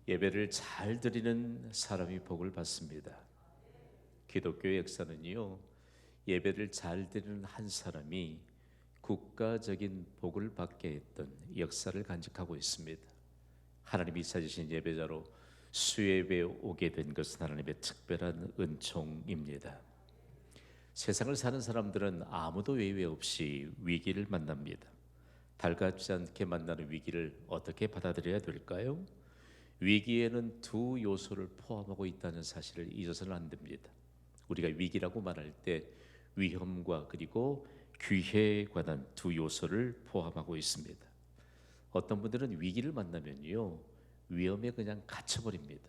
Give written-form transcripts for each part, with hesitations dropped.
예배를 잘 드리는 사람이 복을 받습니다. 기독교의 역사는요, 예배를 잘 드리는 한 사람이 국가적인 복을 받게 했던 역사를 간직하고 있습니다. 하나님이 찾으신 예배자로 수예배에 오게 된 것은 하나님의 특별한 은총입니다. 세상을 사는 사람들은 아무도 외회 없이 위기를 만납니다. 달갑지 않게 만나는 위기를 어떻게 받아들여야 될까요? 위기에는 두 요소를 포함하고 있다는 사실을 잊어서는 안 됩니다. 우리가 위기라고 말할 때 위험과 그리고 기회에 관한 두 요소를 포함하고 있습니다. 어떤 분들은 위기를 만나면요, 위험에 그냥 갇혀버립니다.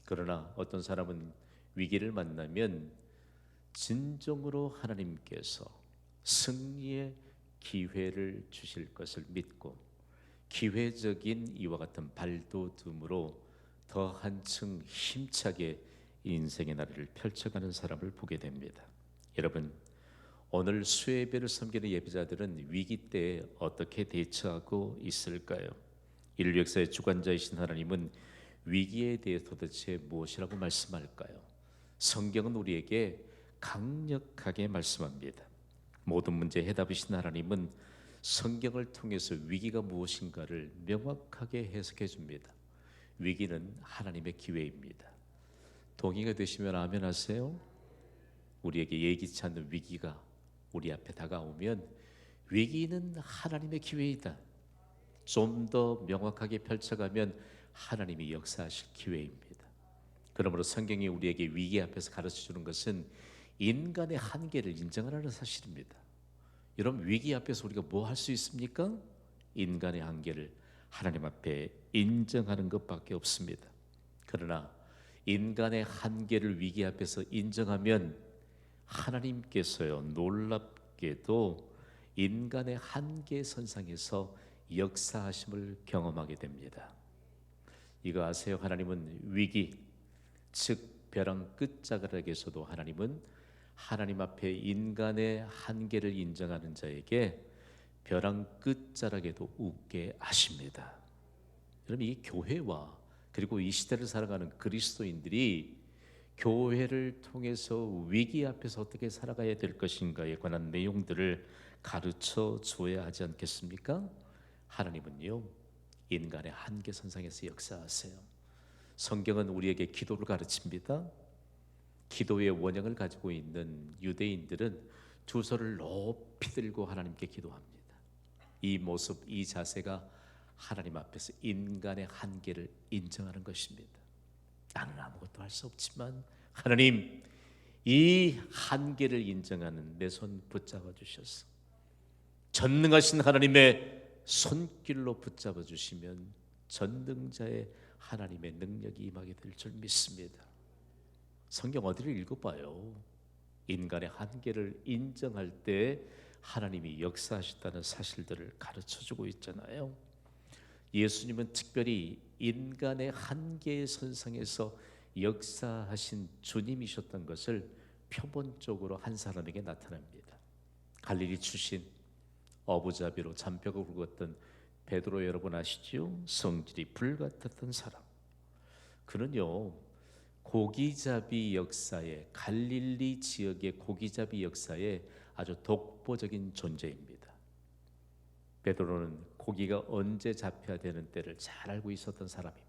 그러나 어떤 사람은 위기를 만나면 진정으로 하나님께서 승리의 기회를 주실 것을 믿고 기회적인 이와 같은 발돋움으로 더 한층 힘차게 인생의 나래를 펼쳐가는 사람을 보게 됩니다. 여러분, 오늘 수예배를 섬기는 예배자들은 위기 때에 어떻게 대처하고 있을까요? 인류 역사의 주관자이신 하나님은 위기에 대해 도대체 무엇이라고 말씀할까요? 성경은 우리에게 강력하게 말씀합니다. 모든 문제의 해답이신 하나님은 성경을 통해서 위기가 무엇인가를 명확하게 해석해 줍니다. 위기는 하나님의 기회입니다. 동의가 되시면 아멘 하세요. 우리에게 예기치 않는 위기가 우리 앞에 다가오면 위기는 하나님의 기회이다. 좀 더 명확하게 펼쳐가면 하나님이 역사하실 기회입니다. 그러므로 성경이 우리에게 위기 앞에서 가르쳐 주는 것은 인간의 한계를 인정하라는 사실입니다. 여러분, 위기 앞에서 우리가 뭐 할 수 있습니까? 인간의 한계를 하나님 앞에 인정하는 것밖에 없습니다. 그러나 인간의 한계를 위기 앞에서 인정하면 하나님께서요, 놀랍게도 인간의 한계 선상에서 역사하심을 경험하게 됩니다. 이거 아세요? 하나님은 위기, 즉 벼랑 끝자락에서도 하나님은 하나님 앞에 인간의 한계를 인정하는 자에게 벼랑 끝자락에도 웃게 하십니다. 여러분, 이 교회와 그리고 이 시대를 살아가는 그리스도인들이 교회를 통해서 위기 앞에서 어떻게 살아가야 될 것인가에 관한 내용들을 가르쳐 줘야 하지 않겠습니까? 하나님은요, 인간의 한계 선상에서 역사하세요. 성경은 우리에게 기도를 가르칩니다. 기도의 원형을 가지고 있는 유대인들은 두 손을 높이 들고 하나님께 기도합니다. 이 모습, 이 자세가 하나님 앞에서 인간의 한계를 인정하는 것입니다. 나는 아무것도 할 수 없지만 하나님, 이 한계를 인정하는 내 손 붙잡아 주셔서 전능하신 하나님의 손길로 붙잡아 주시면 전능자의 하나님의 능력이 임하게 될 줄 믿습니다. 성경 어디를 읽어봐요. 인간의 한계를 인정할 때 하나님이 역사하셨다는 사실들을 가르쳐주고 있잖아요. 예수님은 특별히 인간의 한계의 선상에서 역사하신 주님이셨던 것을 표본적으로 한 사람에게 나타납니다. 갈릴리 출신 어부잡이로 잔뼈가 굵었던 베드로, 여러분 아시죠? 성질이 불같았던 사람. 그는요, 고기잡이 역사에, 갈릴리 지역의 고기잡이 역사에 아주 독보적인 존재입니다. 베드로는 고기가 언제 잡혀야 되는 때를 잘 알고 있었던 사람입니다.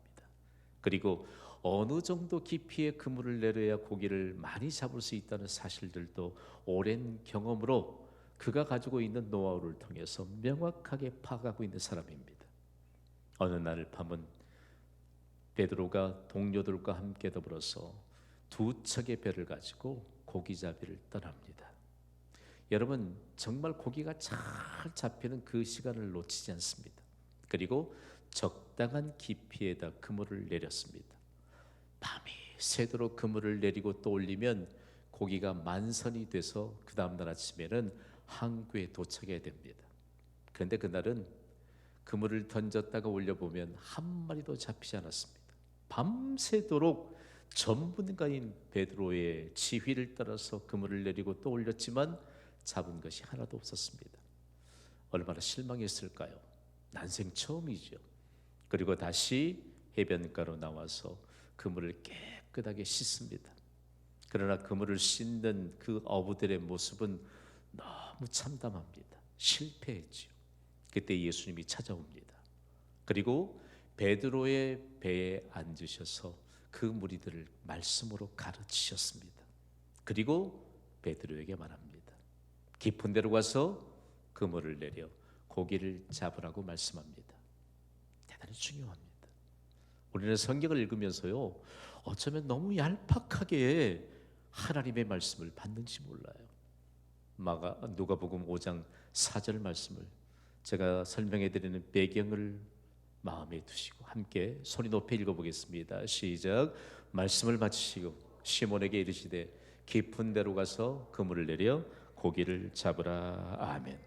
그리고 어느 정도 깊이의 그물을 내려야 고기를 많이 잡을 수 있다는 사실들도 오랜 경험으로 그가 가지고 있는 노하우를 통해서 명확하게 파악하고 있는 사람입니다. 어느 날 밤은 베드로가 동료들과 함께 더불어서 두 척의 배를 가지고 고기잡이를 떠납니다. 여러분, 정말 고기가 잘 잡히는 그 시간을 놓치지 않습니다. 그리고 적당한 깊이에다 그물을 내렸습니다. 밤이 새도록 그물을 내리고 또 올리면 고기가 만선이 돼서 그 다음날 아침에는 항구에 도착해야 됩니다. 그런데 그날은 그물을 던졌다가 올려보면 한 마리도 잡히지 않았습니다. 밤새도록 전문가인 베드로의 지휘를 따라서 그물을 내리고 또 올렸지만 잡은 것이 하나도 없었습니다. 얼마나 실망했을까요? 난생 처음이죠. 그리고 다시 해변가로 나와서 그물을 깨끗하게 씻습니다. 그러나 그물을 씻는 그 어부들의 모습은 너무 참담합니다. 실패했지요. 그때 예수님이 찾아옵니다. 그리고 베드로의 배에 앉으셔서 그 무리들을 말씀으로 가르치셨습니다. 그리고 베드로에게 말합니다. 깊은 데로 가서 그물을 내려 고기를 잡으라고 말씀합니다. 대단히 중요합니다. 우리는 성경을 읽으면서요, 어쩌면 너무 얄팍하게 하나님의 말씀을 받는지 몰라요. 누가복음 5장 4절 말씀을 제가 설명해 드리는 배경을 마음에 두시고 함께 소리 높이 읽어보겠습니다. 시작. 말씀을 마치시고 시몬에게 이르시되 깊은 데로 가서 그물을 내려 고기를 잡으라. 아멘.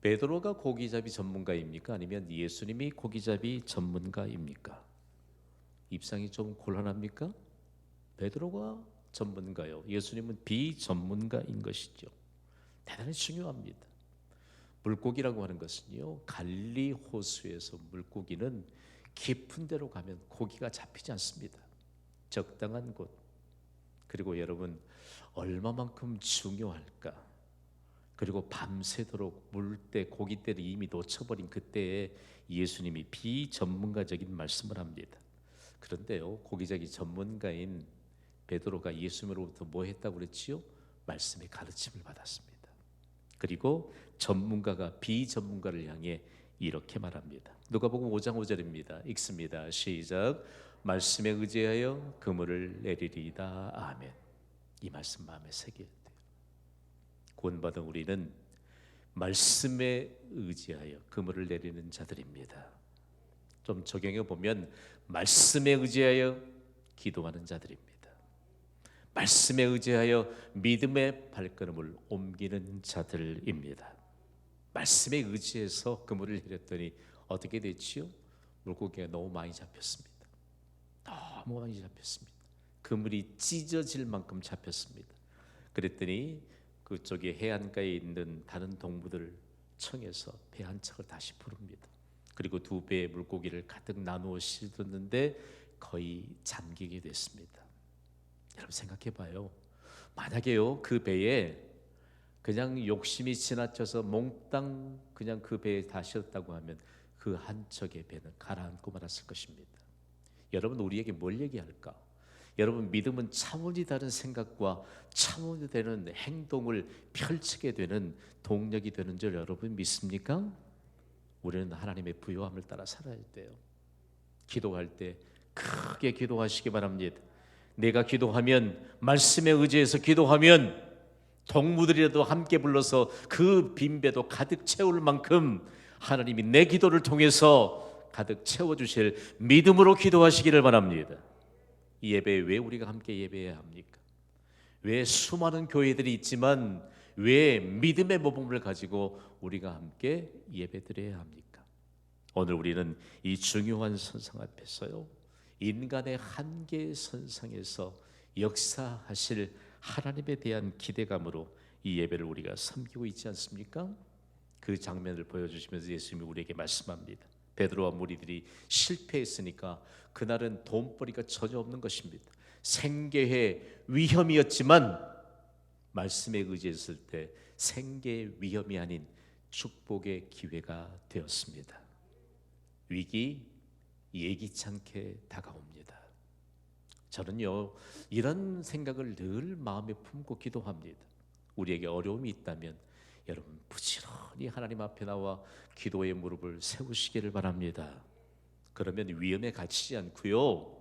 베드로가 고기잡이 전문가입니까? 아니면 예수님이 고기잡이 전문가입니까? 입장이 좀 곤란합니까? 베드로가 전문가요, 예수님은 비전문가인 것이죠. 대단히 중요합니다. 물고기라고 하는 것은요, 갈릴리 호수에서 물고기는 깊은 데로 가면 고기가 잡히지 않습니다. 적당한 곳. 그리고 여러분, 얼마만큼 중요할까? 그리고 밤새도록 물때 고깃대를 이미 놓쳐버린 그때에 예수님이 비전문가적인 말씀을 합니다. 그런데요, 고기잡이 전문가인 베드로가 예수님으로부터 뭐 했다고 그랬지요? 말씀의 가르침을 받았습니다. 그리고 전문가가 비전문가를 향해 이렇게 말합니다. 누가복음 5장 5절입니다. 읽습니다. 시작. 말씀에 의지하여 그물을 내리리이다. 아멘. 이 말씀 마음에 새겨야 돼요. 구원받은 우리는 말씀에 의지하여 그물을 내리는 자들입니다. 좀 적용해 보면 말씀에 의지하여 기도하는 자들입니다. 말씀에 의지하여 믿음의 발걸음을 옮기는 자들입니다. 말씀에 의지해서 그물을 내렸더니 어떻게 됐지요? 물고기가 너무 많이 잡혔습니다. 너무 많이 잡혔습니다. 그물이 찢어질 만큼 잡혔습니다. 그랬더니 그쪽에 해안가에 있는 다른 동무들을 청해서 배 한 척을 다시 부릅니다. 그리고 두 배의 물고기를 가득 나누어 싣었는데 거의 잠기게 됐습니다. 여러분 생각해 봐요. 만약에요, 그 배에 그냥 욕심이 지나쳐서 몽땅 그냥 그 배에 다 싣었다고 하면 그 한 척의 배는 가라앉고 말았을 것입니다. 여러분, 우리에게 뭘 얘기할까? 여러분, 믿음은 차원이 다른 생각과 차원이 되는 행동을 펼치게 되는 동력이 되는 줄 여러분 믿습니까? 우리는 하나님의 부요함을 따라 살아야 돼요. 기도할 때 크게 기도하시기 바랍니다. 내가 기도하면, 말씀에 의지해서 기도하면 동무들이라도 함께 불러서 그 빈배도 가득 채울 만큼 하나님이 내 기도를 통해서 가득 채워주실 믿음으로 기도하시기를 바랍니다. 이 예배에 왜 우리가 함께 예배해야 합니까? 왜 수많은 교회들이 있지만 왜 믿음의 모범을 가지고 우리가 함께 예배드려야 합니까? 오늘 우리는 이 중요한 선상 앞에서요, 인간의 한계의 선상에서 역사하실 하나님에 대한 기대감으로 이 예배를 우리가 섬기고 있지 않습니까? 그 장면을 보여주시면서 예수님이 우리에게 말씀합니다. 베드로와 무리들이 실패했으니까 그날은 돈벌이가 전혀 없는 것입니다. 생계의 위험이었지만 말씀에 의지했을 때 생계의 위험이 아닌 축복의 기회가 되었습니다. 위기 예기찮게 다가옵니다. 저는요, 이런 생각을 늘 마음에 품고 기도합니다. 우리에게 어려움이 있다면 여러분 부지런히 하나님 앞에 나와 기도의 무릎을 세우시기를 바랍니다. 그러면 위험에 갇히지 않고요,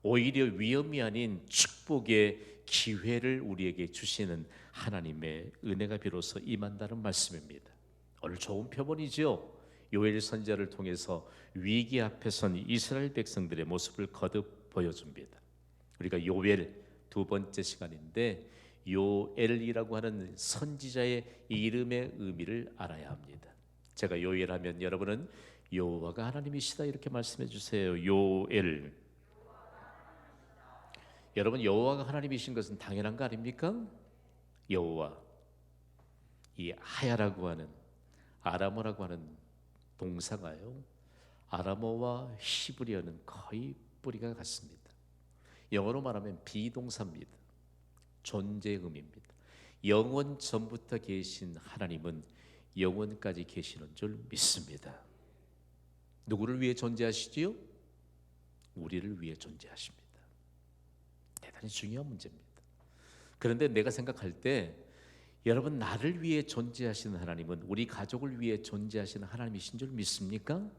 오히려 위험이 아닌 축복의 기회를 우리에게 주시는 하나님의 은혜가 비로소 임한다는 말씀입니다. 오늘 좋은 표본이죠. 요엘 선지자를 통해서 위기 앞에 선 이스라엘 백성들의 모습을 거듭 보여줍니다. 우리가 요엘 두 번째 시간인데 요엘이라고 하는 선지자의 이름의 의미를 알아야 합니다. 제가 요엘하면 여러분은 여호와가 하나님이시다 이렇게 말씀해 주세요. 요엘. 여러분, 여호와가 하나님이신 것은 당연한 거 아닙니까? 여호와, 이 하야라고 하는 아람어라고 하는 동사가요, 아람어와 히브리어는 거의 뿌리가 같습니다. 영어로 말하면 비동사입니다. 존재의 의미입니다. 영원 전부터 계신 하나님은 영원까지 계시는 줄 믿습니다. 누구를 위해 존재하시지요? 우리를 위해 존재하십니다. 대단히 중요한 문제입니다. 그런데 내가 생각할 때 여러분, 나를 위해 존재하시는 하나님은 우리 가족을 위해 존재하시는 하나님이신 줄 믿습니까?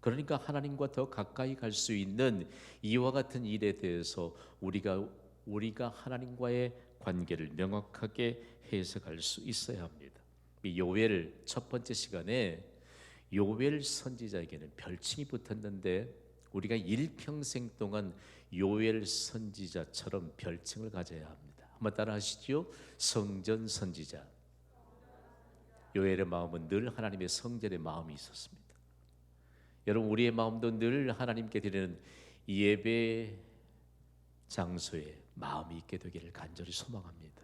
그러니까 하나님과 더 가까이 갈 수 있는 이와 같은 일에 대해서 우리가 하나님과의 관계를 명확하게 해석할 수 있어야 합니다. 이 요엘 첫 번째 시간에 요엘 선지자에게는 별칭이 붙었는데 우리가 일평생 동안 요엘 선지자처럼 별칭을 가져야 합니다. 한번 따라 하시죠. 성전 선지자. 요엘의 마음은 늘 하나님의 성전의 마음이 있었습니다. 여러분, 우리의 마음도 늘 하나님께 드리는 예배 장소에 마음이 있게 되기를 간절히 소망합니다.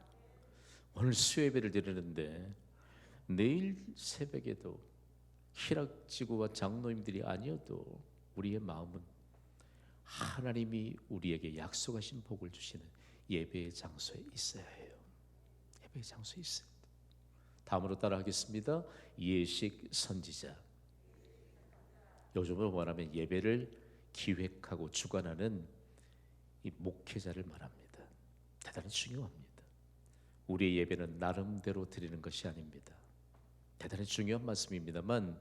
오늘 수요예배를 드리는데 내일 새벽에도 희락지구와 장로님들이 아니어도 우리의 마음은 하나님이 우리에게 약속하신 복을 주시는 예배의 장소에 있어야 해요. 예배의 장소에 있어야 돼요. 다음으로 따라하겠습니다. 예식 선지자. 요즘으로 말하면 예배를 기획하고 주관하는 이 목회자를 말합니다. 대단히 중요합니다. 우리의 예배는 나름대로 드리는 것이 아닙니다. 대단히 중요한 말씀입니다만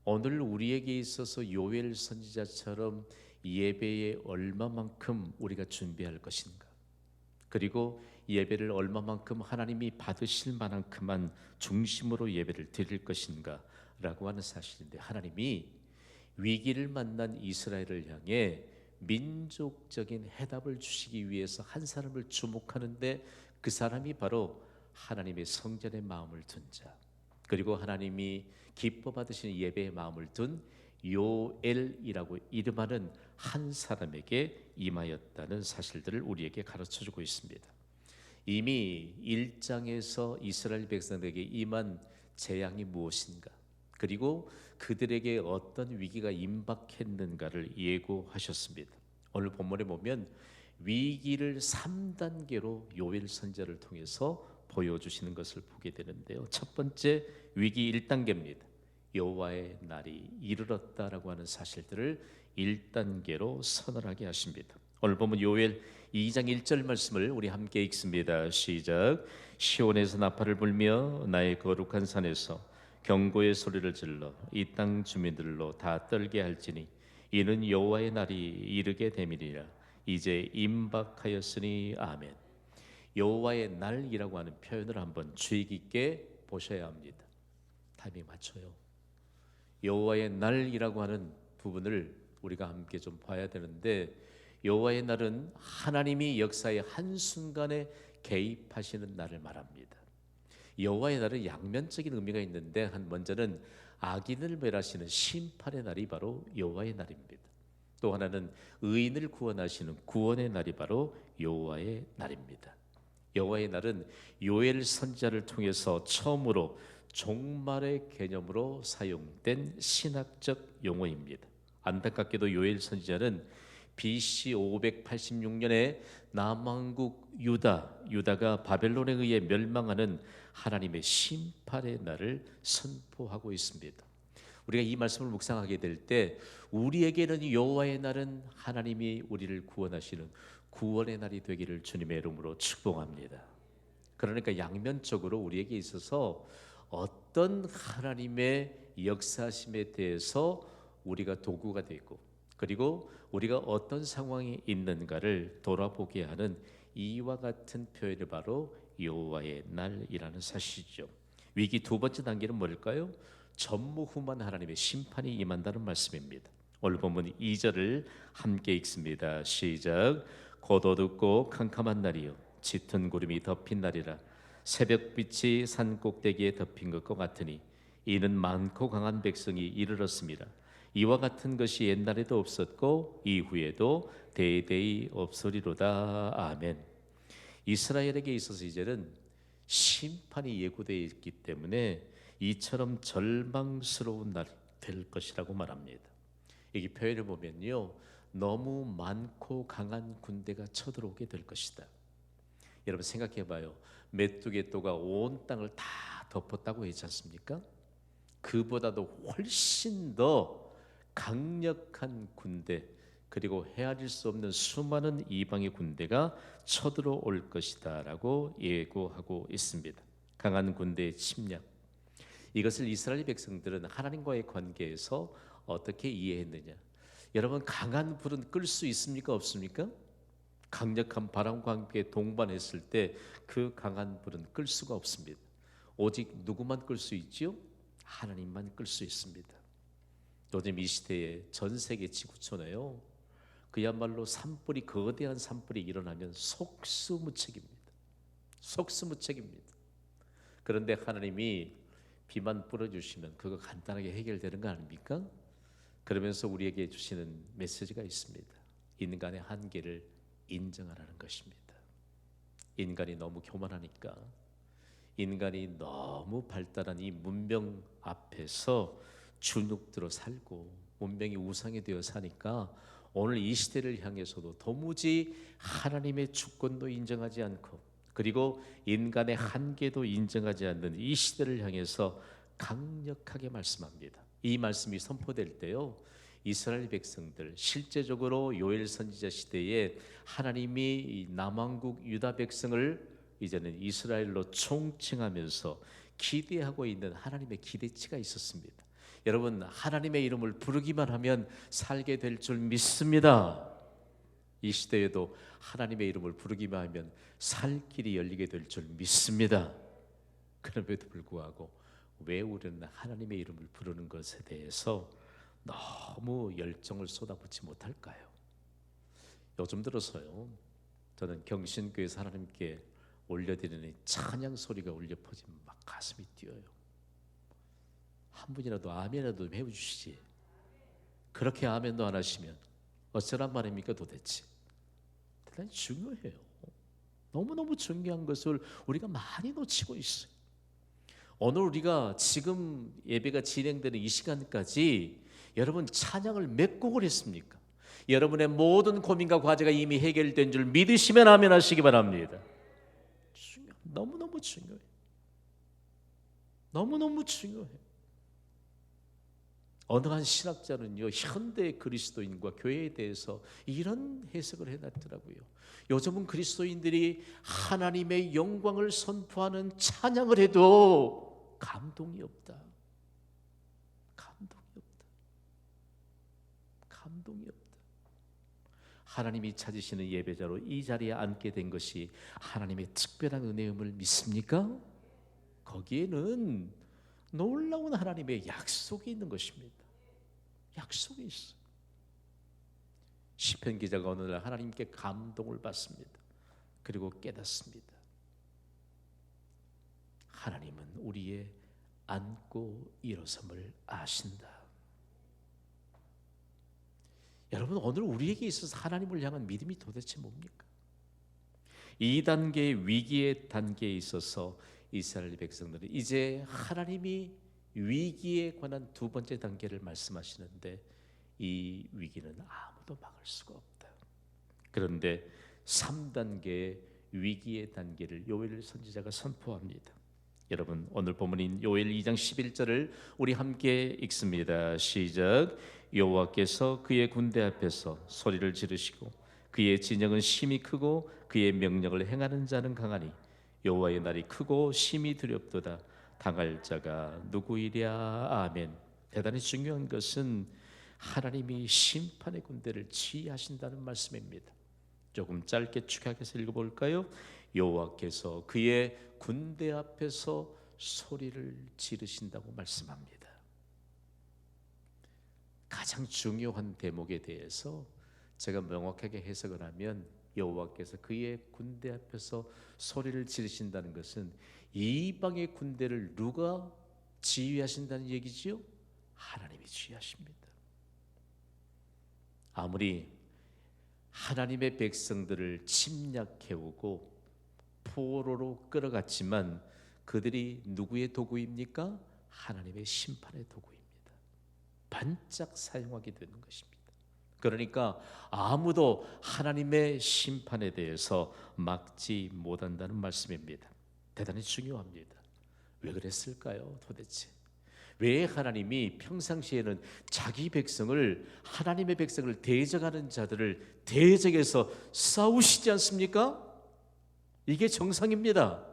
오늘 우리에게 있어서 요엘 선지자처럼 예배에 얼마만큼 우리가 준비할 것인가, 그리고 예배를 얼마만큼 하나님이 받으실 만큼만 중심으로 예배를 드릴 것인가 라고 하는 사실인데, 하나님이 위기를 만난 이스라엘을 향해 민족적인 해답을 주시기 위해서 한 사람을 주목하는데 그 사람이 바로 하나님의 성전의 마음을 둔 자, 그리고 하나님이 기뻐 받으시는 예배의 마음을 둔 요엘이라고 이름하는 한 사람에게 임하였다는 사실들을 우리에게 가르쳐주고 있습니다. 이미 1장에서 이스라엘 백성들에게 임한 재앙이 무엇인가, 그리고 그들에게 어떤 위기가 임박했는가를 예고하셨습니다. 오늘 본문에 보면 위기를 3단계로 요엘 선지자를 통해서 보여주시는 것을 보게 되는데요. 첫 번째 위기 1단계입니다. 여호와의 날이 이르렀다라고 하는 사실들을 1단계로 선언하게 하십니다. 오늘 보면 요엘 2장 1절 말씀을 우리 함께 읽습니다. 시작. 시온에서 나팔을 불며 나의 거룩한 산에서 경고의 소리를 질러 이 땅 주민들로 다 떨게 할지니 이는 여호와의 날이 이르게 됨이니라. 이제 임박하였으니 아멘. 여호와의 날이라고 하는 표현을 한번 주의 깊게 보셔야 합니다. 타이밍 맞춰요. 여호와의 날이라고 하는 부분을 우리가 함께 좀 봐야 되는데, 여호와의 날은 하나님이 역사의 한순간에 개입하시는 날을 말합니다. 여호와의 날은 양면적인 의미가 있는데, 먼저는 악인을 멸하시는 심판의 날이 바로 여호와의 날입니다. 또 하나는 의인을 구원하시는 구원의 날이 바로 여호와의 날입니다. 여호와의 날은 요엘 선지자를 통해서 처음으로 종말의 개념으로 사용된 신학적 용어입니다. 안타깝게도 요엘 선지자는 BC 586년에 남왕국 유다가 바벨론에 의해 멸망하는 하나님의 심판의 날을 선포하고 있습니다. 우리가 이 말씀을 묵상하게 될 때 우리에게는 여호와의 날은 하나님이 우리를 구원하시는 구원의 날이 되기를 주님의 이름으로 축복합니다. 그러니까 양면적으로 우리에게 있어서 어떤 하나님의 역사심에 대해서 우리가 도구가 되고, 그리고 우리가 어떤 상황에 있는가를 돌아보게 하는 이와 같은 표현이 바로 여호와의 날이라는 사실이죠. 위기 두 번째 단계는 뭘까요? 전무후무한 하나님의 심판이 임한다는 말씀입니다. 오늘 본문 2절을 함께 읽습니다. 시작. 곧 어둡고 캄캄한 날이요 짙은 구름이 덮인 날이라. 새벽빛이 산 꼭대기에 덮인 것과 같으니 이는 많고 강한 백성이 이르렀습니다. 이와 같은 것이 옛날에도 없었고 이후에도 대대히 없으리로다. 아멘. 이스라엘에게 있어서 이제는 심판이 예고되어 있기 때문에 이처럼 절망스러운 날, 될 것이라고 말합니다. 여기 표현을 보면요, 너무 많고 강한 군대가 쳐들어오게 될 것이다. 여러분 생각해봐요. 메뚜기떼가 온 땅을 다 덮었다고 했지 않습니까? 그보다도 훨씬 더 강력한 군대, 그리고 헤아릴 수 없는 수많은 이방의 군대가 쳐들어올 것이다 라고 예고하고 있습니다. 강한 군대의 침략, 이것을 이스라엘 백성들은 하나님과의 관계에서 어떻게 이해했느냐? 여러분, 강한 불은 끌 수 있습니까? 없습니까? 강력한 바람과 함께 동반했을 때 그 강한 불은 끌 수가 없습니다. 오직 누구만 끌 수 있지요? 하나님만 끌 수 있습니다. 요즘 이 시대에 전 세계 지구촌에요, 그야말로 산불이, 거대한 산불이 일어나면 속수무책입니다. 속수무책입니다. 그런데 하나님이 비만 뿌려주시면 그거 간단하게 해결되는 거 아닙니까? 그러면서 우리에게 주시는 메시지가 있습니다. 인간의 한계를 인정하라는 것입니다. 인간이 너무 교만하니까, 인간이 너무 발달한 이 문명 앞에서 주눅들어 살고 문명이 우상이 되어 사니까 오늘 이 시대를 향해서도 도무지 하나님의 주권도 인정하지 않고, 그리고 인간의 한계도 인정하지 않는 이 시대를 향해서 강력하게 말씀합니다. 이 말씀이 선포될 때요, 이스라엘 백성들, 실제적으로 요엘 선지자 시대에 하나님이 남왕국 유다 백성을 이제는 이스라엘로 총칭하면서 기대하고 있는 하나님의 기대치가 있었습니다. 여러분, 하나님의 이름을 부르기만 하면 살게 될 줄 믿습니다. 이 시대에도 하나님의 이름을 부르기만 하면 살 길이 열리게 될 줄 믿습니다. 그럼에도 불구하고 왜 우리는 하나님의 이름을 부르는 것에 대해서 너무 열정을 쏟아붓지 못할까요? 요즘 들어서요, 저는 경신교회에서 하나님께 올려드리는 찬양 소리가 울려 퍼지면 막 가슴이 뛰어요. 한 분이라도 아멘이라도 좀 해주시지. 그렇게 아멘도 안 하시면 어쩌란 말입니까 도대체? 대단히 중요해요. 너무너무 중요한 것을 우리가 많이 놓치고 있어요. 오늘 우리가 지금 예배가 진행되는 이 시간까지 여러분 찬양을 몇 곡을 했습니까? 여러분의 모든 고민과 과제가 이미 해결된 줄 믿으시면 아멘 하시기 바랍니다. 너무너무 중요해요. 너무너무 중요해요. 어느 한 신학자는요, 현대 그리스도인과 교회에 대해서 이런 해석을 해놨더라고요. 요즘은 그리스도인들이 하나님의 영광을 선포하는 찬양을 해도 감동이 없다. 감동이 없다. 감동이 없다. 하나님이 찾으시는 예배자로 이 자리에 앉게 된 것이 하나님의 특별한 은혜임을 믿습니까? 거기에는 놀라운 하나님의 약속이 있는 것입니다. 약속이 있어. 시편 기자가 어느 날 하나님께 감동을 받습니다. 그리고 깨닫습니다. 하나님은 우리의 앉고 일어섬을 아신다. 여러분, 오늘 우리에게 있어서 하나님을 향한 믿음이 도대체 뭡니까? 이 단계의 위기의 단계에 있어서 이스라엘 백성들은 이제 하나님이 위기에 관한 두 번째 단계를 말씀하시는데, 이 위기는 아무도 막을 수가 없다. 그런데 3단계의 위기의 단계를 요엘 선지자가 선포합니다. 여러분, 오늘 본문인 요엘 2장 11절을 우리 함께 읽습니다. 시작. 여호와께서 그의 군대 앞에서 소리를 지르시고 그의 진영은 심히 크고 그의 명령을 행하는 자는 강하니 여호와의 날이 크고 심히 두렵도다. 당할 자가 누구이랴. 아멘. 대단히 중요한 것은 하나님이 심판의 군대를 지휘하신다는 말씀입니다. 조금 짧게 축약해서 읽어볼까요? 여호와께서 그의 군대 앞에서 소리를 지르신다고 말씀합니다. 가장 중요한 대목에 대해서 제가 명확하게 해석을 하면, 여호와께서 그의 군대 앞에서 소리를 지르신다는 것은 이방의 군대를 누가 지휘하신다는 얘기지요? 하나님이 지휘하십니다. 아무리 하나님의 백성들을 침략해오고 포로로 끌어갔지만 그들이 누구의 도구입니까? 하나님의 심판의 도구입니다. 반짝 사용하게 되는 것입니다. 그러니까 아무도 하나님의 심판에 대해서 막지 못한다는 말씀입니다. 대단히 중요합니다. 왜 그랬을까요? 도대체 왜 하나님이 평상시에는 자기 백성을, 하나님의 백성을 대적하는 자들을 대적해서 싸우시지 않습니까? 이게 정상입니다.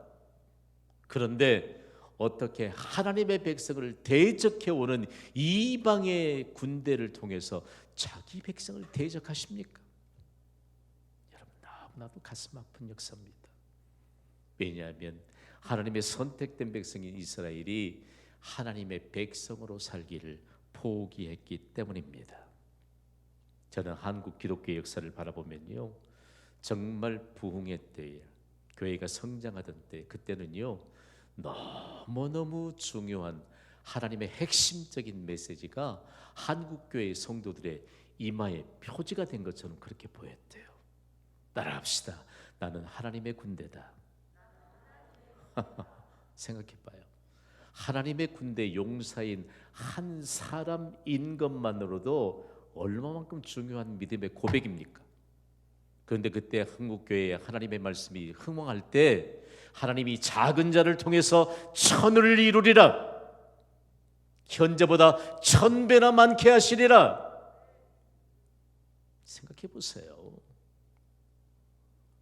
그런데 어떻게 하나님의 백성을 대적해오는 이방의 군대를 통해서 자기 백성을 대적하십니까? 여러분, 너무나도 가슴 아픈 역사입니다. 왜냐하면 하나님의 선택된 백성인 이스라엘이 하나님의 백성으로 살기를 포기했기 때문입니다. 저는 한국 기독교 역사를 바라보면요, 정말 부흥의 때에, 교회가 성장하던 때, 그때는요 너무너무 중요한 하나님의 핵심적인 메시지가 한국교회 성도들의 이마에 표지가 된 것처럼 그렇게 보였대요. 따라합시다. 나는 하나님의 군대다. 생각해봐요. 하나님의 군대 용사인 한 사람인 것만으로도 얼마만큼 중요한 믿음의 고백입니까? 그런데 그때 한국교회에 하나님의 말씀이 흥황할 때 하나님이 작은 자를 통해서 천을 이루리라, 현재보다 1000배나 많게 하시리라. 생각해 보세요.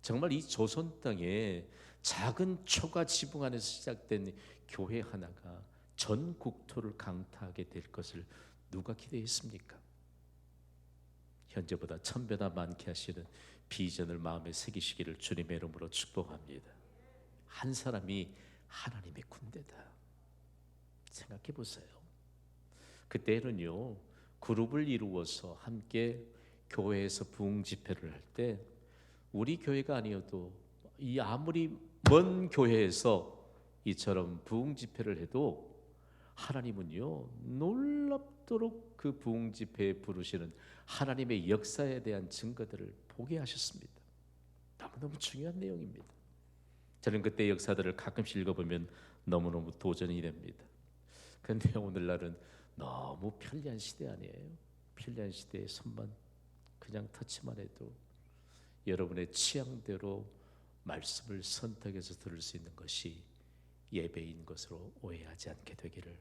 정말 이 조선 땅에 작은 초가 지붕 안에서 시작된 교회 하나가 전 국토를 강타하게 될 것을 누가 기대했습니까? 현재보다 1000배나 많게 하시는 비전을 마음에 새기시기를 주님의 이름으로 축복합니다. 한 사람이 하나님의 군대다. 생각해 보세요. 그때는요, 그룹을 이루어서 함께 교회에서 부흥 집회를 할 때 우리 교회가 아니어도 이 아무리 먼 교회에서 이처럼 부흥 집회를 해도 하나님은요 놀랍도록 그 부흥 집회에 부르시는 하나님의 역사에 대한 증거들을 보게 하셨습니다. 너무너무 중요한 내용입니다. 저는 그때 역사들을 가끔씩 읽어보면 너무너무 도전이 됩니다. 그런데 오늘날은 너무 편리한 시대 아니에요? 편리한 시대에 손만 그냥 터치만 해도 여러분의 취향대로 말씀을 선택해서 들을 수 있는 것이 예배인 것으로 오해하지 않게 되기를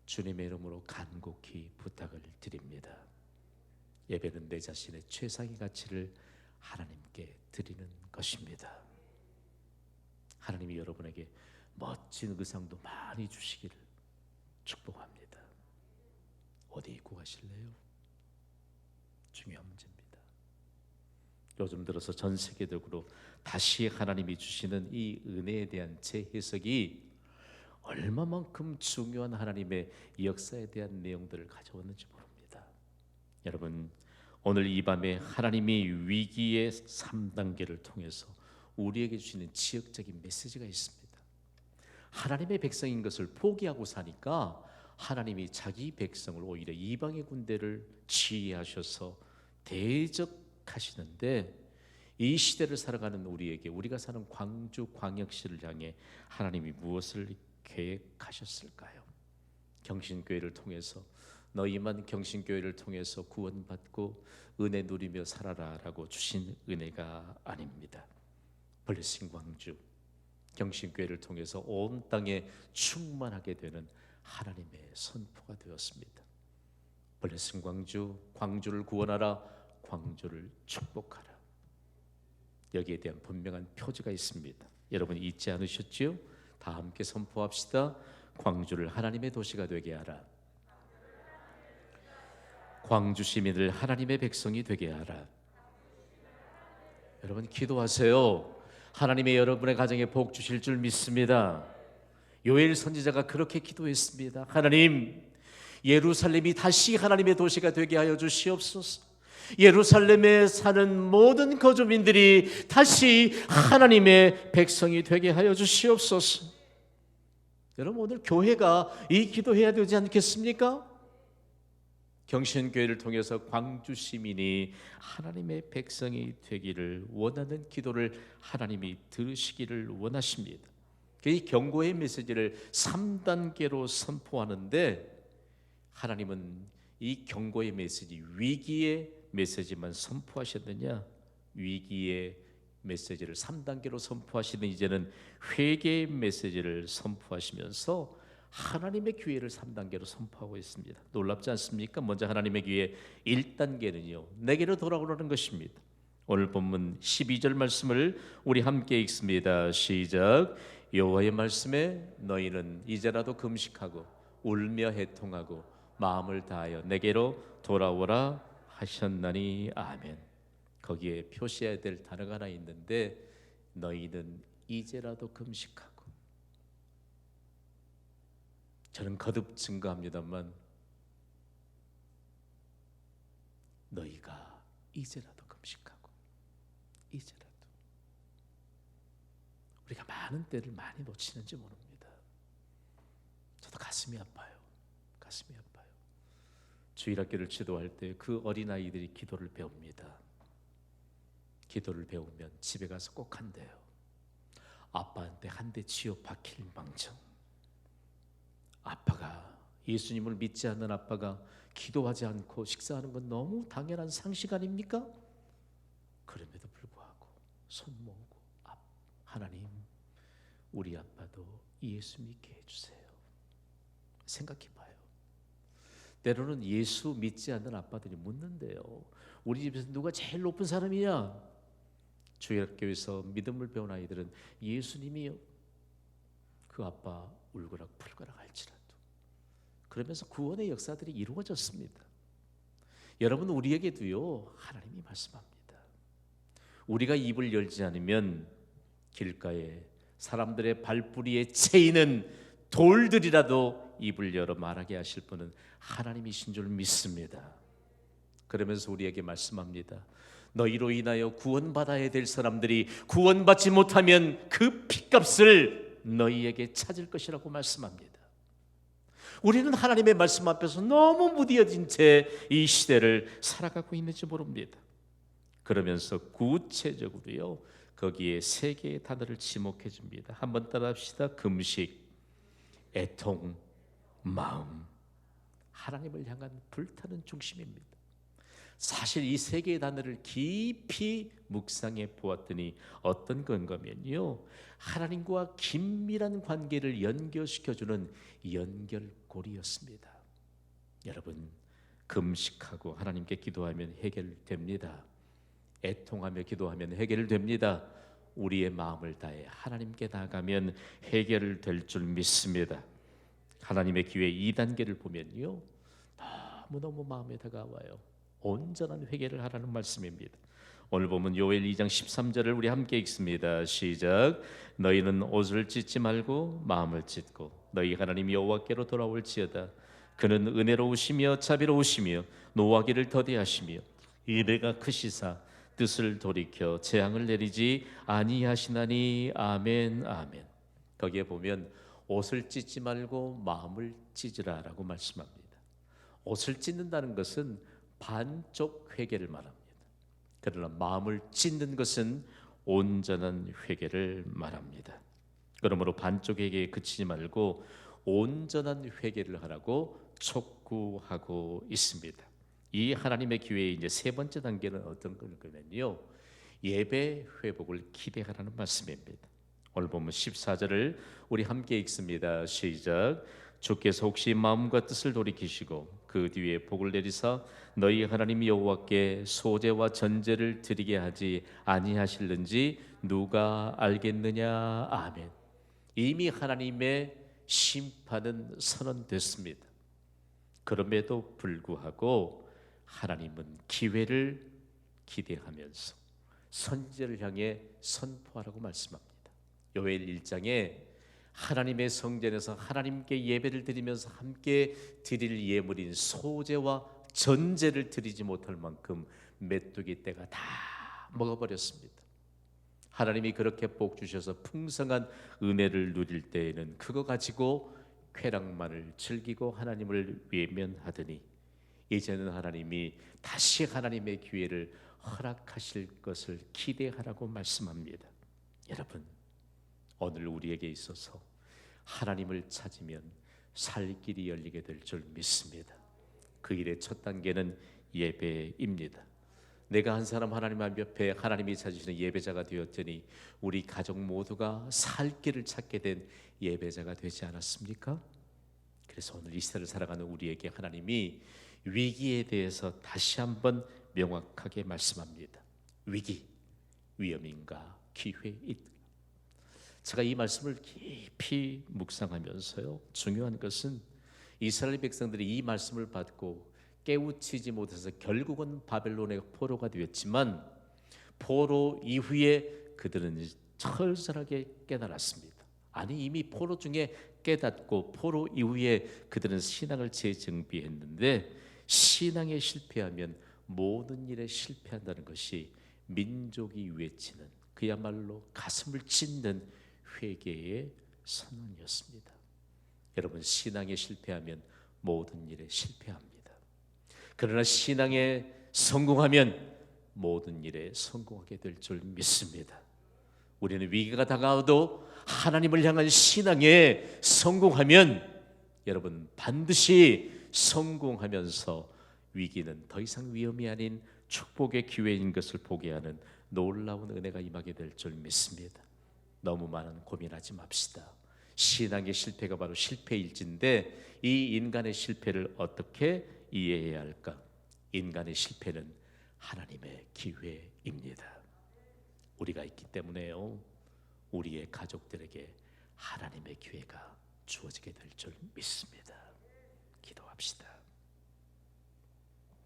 주님의 이름으로 간곡히 부탁을 드립니다. 예배는 내 자신의 최상의 가치를 하나님께 드리는 것입니다. 하나님이 여러분에게 멋진 의상도 많이 주시기를 축복합니다. 어디 입고 가실래요? 중요한 문제입니다. 요즘 들어서 전 세계적으로 다시 하나님이 주시는 이 은혜에 대한 재해석이 얼마만큼 중요한 하나님의 역사에 대한 내용들을 가져왔는지 모릅니다. 여러분, 오늘 이 밤에 하나님이 위기의 3단계를 통해서 우리에게 주시는 지역적인 메시지가 있습니다. 하나님의 백성인 것을 포기하고 사니까 하나님이 자기 백성을 오히려 이방의 군대를 지휘하셔서 대적하시는데, 이 시대를 살아가는 우리에게, 우리가 사는 광주 광역시를 향해 하나님이 무엇을 계획하셨을까요? 경신교회를 통해서, 너희만 경신교회를 통해서 구원받고 은혜 누리며 살아라라고 주신 은혜가 아닙니다. 블레싱 광주 경신교회를 통해서 온 땅에 충만하게 되는 하나님의 선포가 되었습니다. 블레싱 광주, 광주를 구원하라, 광주를 축복하라. 여기에 대한 분명한 표지가 있습니다. 여러분 잊지 않으셨지요? 다 함께 선포합시다. 광주를 하나님의 도시가 되게 하라. 광주 시민을 하나님의 백성이 되게 하라. 여러분 기도하세요. 하나님의 여러분의 가정에 복 주실 줄 믿습니다. 요엘 선지자가 그렇게 기도했습니다. 하나님, 예루살렘이 다시 하나님의 도시가 되게 하여 주시옵소서. 예루살렘에 사는 모든 거주민들이 다시 하나님의 백성이 되게 하여 주시옵소서. 여러분 오늘 교회가 이 기도해야 되지 않겠습니까? 경신교회를 통해서 광주 시민이 하나님의 백성이 되기를 원하는 기도를 하나님이 들으시기를 원하십니다. 이 경고의 메시지를 3단계로 선포하는데, 하나님은 이 경고의 메시지, 위기의 메시지만 선포하셨느냐? 위기의 메시지를 3단계로 선포하시는 이제는 회개의 메시지를 선포하시면서 하나님의 기회를 3단계로 선포하고 있습니다. 놀랍지 않습니까? 먼저 하나님의 기회 1단계는요. 내게로 돌아오라는 것입니다. 오늘 본문 12절 말씀을 우리 함께 읽습니다. 시작. 여호와의 말씀에 너희는 이제라도 금식하고 울며 해통하고 마음을 다하여 내게로 돌아오라 하셨나니 아멘. 거기에 표시해야 될 단어가 하나 있는데 너희는 이제라도 금식하고. 저는 거듭 증거합니다만 너희가 이제라도 금식하고 이제라도. 우리가 많은 때를 많이 놓치는지 모릅니다. 저도 가슴이 아파요. 가슴이 아파요. 주일학교를 지도할 때 그 어린아이들이 기도를 배웁니다. 기도를 배우면 집에 가서 꼭 한대요. 아빠한테 한 대 쥐어 박힐 망정. 아빠가, 예수님을 믿지 않는 아빠가 기도하지 않고 식사하는 건 너무 당연한 상식 아닙니까? 그럼에도 불구하고 손 모으고 하나님, 우리 아빠도 예수 믿게 해주세요. 생각해봐요. 때로는 예수 믿지 않는 아빠들이 묻는데요. 우리 집에서 누가 제일 높은 사람이냐? 주일학교에서 믿음을 배운 아이들은 예수님이요. 그 아빠 울거락불거락 할지라도. 그러면서 구원의 역사들이 이루어졌습니다. 여러분, 우리에게도요 하나님이 말씀합니다. 우리가 입을 열지 않으면 길가에 사람들의 발뿌리에 채이는 돌들이라도 입을 열어 말하게 하실 분은 하나님이신 줄 믿습니다. 그러면서 우리에게 말씀합니다. 너희로 인하여 구원받아야 될 사람들이 구원받지 못하면 그 핏값을 너희에게 찾을 것이라고 말씀합니다. 우리는 하나님의 말씀 앞에서 너무 무디어진 채 이 시대를 살아가고 있는지 모릅니다. 그러면서 구체적으로요 거기에 세 개의 단어를 지목해 줍니다. 한번 따라합시다. 금식, 애통, 마음. 하나님을 향한 불타는 중심입니다. 사실 이 세 개의 단어를 깊이 묵상해 보았더니 어떤 건가면요, 하나님과 긴밀한 관계를 연결시켜주는 연결고리였습니다. 여러분, 금식하고 하나님께 기도하면 해결됩니다. 애통하며 기도하면 해결됩니다. 우리의 마음을 다해 하나님께 나아가면 해결될 줄 믿습니다. 하나님의 기회 2단계를 보면요, 너무너무 마음에 다가와요. 온전한 회개를 하라는 말씀입니다. 오늘 보면 요엘 2장 13절을 우리 함께 읽습니다. 시작. 너희는 옷을 찢지 말고 마음을 찢고 너희 하나님 여호와께로 돌아올지어다. 그는 은혜로우시며 자비로우시며 노하기를 더디하시며 은혜가 크시사 뜻을 돌이켜 재앙을 내리지 아니하시나니 아멘 아멘. 거기에 보면 옷을 찢지 말고 마음을 찢으라라고 말씀합니다. 옷을 찢는다는 것은 반쪽 회개를 말합니다. 그러나 마음을 찢는 것은 온전한 회개를 말합니다. 그러므로 반쪽 회개에 그치지 말고 온전한 회개를 하라고 촉구하고 있습니다. 이 하나님의 기회의 이제 세 번째 단계는 어떤 거냐면요, 예배 회복을 기대하라는 말씀입니다. 오늘 보면 14절을 우리 함께 읽습니다. 시작. 주께서 혹시 마음과 뜻을 돌이키시고 그 뒤에 복을 내리사 너희 하나님 여호와께 소제와 전제를 드리게 하지 아니하실는지 누가 알겠느냐. 아멘. 이미 하나님의 심판은 선언됐습니다. 그럼에도 불구하고 하나님은 기회를 기대하면서 선지자를 향해 선포하라고 말씀합니다. 요엘 1장에 하나님의 성전에서 하나님께 예배를 드리면서 함께 드릴 예물인 소제와 전제를 드리지 못할 만큼 메뚜기 떼가 다 먹어버렸습니다. 하나님이 그렇게 복 주셔서 풍성한 은혜를 누릴 때에는 그거 가지고 쾌락만을 즐기고 하나님을 외면하더니 이제는 하나님이 다시 하나님의 기회를 허락하실 것을 기대하라고 말씀합니다. 여러분, 오늘 우리에게 있어서 하나님을 찾으면 살 길이 열리게 될 줄 믿습니다. 그 일의 첫 단계는 예배입니다. 내가 한 사람 하나님 앞에 하나님이 찾으시는 예배자가 되었더니 우리 가족 모두가 살 길을 찾게 된 예배자가 되지 않았습니까? 그래서 오늘 이 시대를 살아가는 우리에게 하나님이 위기에 대해서 다시 한번 명확하게 말씀합니다. 위기, 위험인가 기회이다. 제가 이 말씀을 깊이 묵상하면서요, 중요한 것은 이스라엘 백성들이 이 말씀을 받고 깨우치지 못해서 결국은 바벨론의 포로가 되었지만 포로 이후에 그들은 철저하게 깨달았습니다. 아니, 이미 포로 중에 깨닫고 포로 이후에 그들은 신앙을 재정비했는데, 신앙에 실패하면 모든 일에 실패한다는 것이 민족이 외치는 그야말로 가슴을 찢는 회개의 선언이었습니다. 여러분, 신앙에 실패하면 모든 일에 실패합니다. 그러나 신앙에 성공하면 모든 일에 성공하게 될 줄 믿습니다. 우리는 위기가 다가와도 하나님을 향한 신앙에 성공하면 여러분 반드시 성공하면서 위기는 더 이상 위험이 아닌 축복의 기회인 것을 보게 하는 놀라운 은혜가 임하게 될 줄 믿습니다. 너무 많은 고민하지 맙시다. 신앙의 실패가 바로 실패일진데 이 인간의 실패를 어떻게 이해해야 할까? 인간의 실패는 하나님의 기회입니다. 우리가 있기 때문에요, 우리의 가족들에게 하나님의 기회가 주어지게 될 줄 믿습니다. 기도합시다.